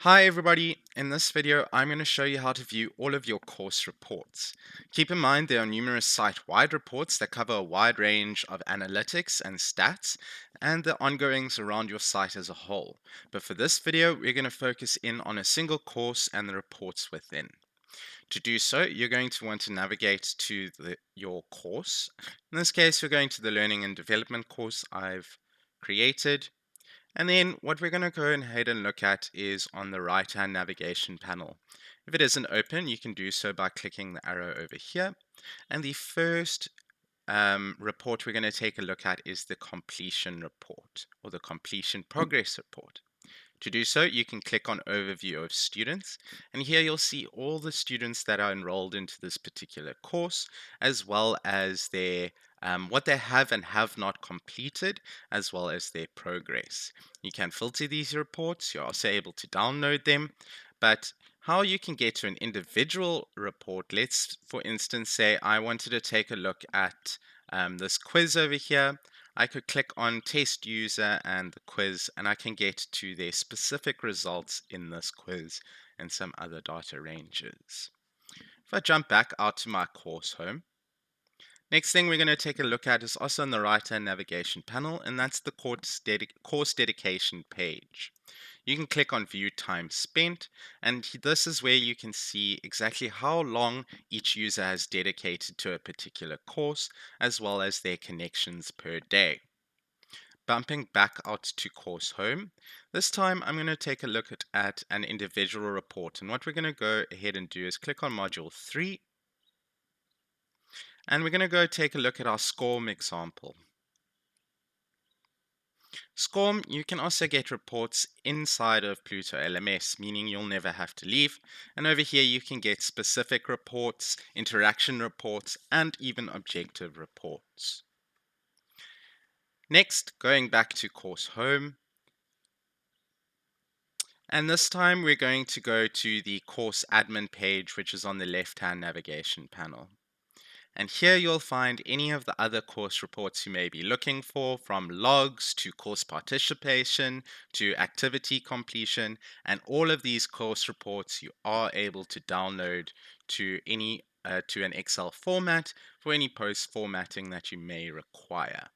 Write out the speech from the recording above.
Hi everybody, in this video I'm going to show you how to view all of your course reports. Keep in mind there are numerous site-wide reports that cover a wide range of analytics and stats and the ongoings around your site as a whole. But for this video we're going to focus in on a single course and the reports within. To do so, you're going to want to navigate to your course. In this case, we're going to the Learning and Development course I've created. And then what we're going to go ahead and look at is on the right-hand navigation panel. If it isn't open, you can do so by clicking the arrow over here. And the first report we're going to take a look at is the completion report or the completion progress report. To do so, you can click on Overview of Students, and here you'll see all the students that are enrolled into this particular course, as well as their what they have and have not completed, as well as their progress. You can filter these reports, you're also able to download them, but how you can get to an individual report, let's for instance say I wanted to take a look at this quiz over here. I could click on test user and the quiz, and I can get to their specific results in this quiz and some other data ranges. If I jump back out to my course home, next thing we're going to take a look at is also on the right-hand navigation panel, and that's the course dedication page. You can click on View Time Spent, and this is where you can see exactly how long each user has dedicated to a particular course, as well as their connections per day. Bumping back out to course home, this time I'm going to take a look at an individual report. And what we're going to go ahead and do is click on Module 3, and we're going to go take a look at our SCORM example. SCORM, you can also get reports inside of Pluto LMS, meaning you'll never have to leave. And over here you can get specific reports, interaction reports, and even objective reports. Next, going back to course home, and this time we're going to go to the course admin page, which is on the left-hand navigation panel. And here you'll find any of the other course reports you may be looking for, from logs to course participation to activity completion. And all of these course reports you are able to download to an Excel format for any post formatting that you may require.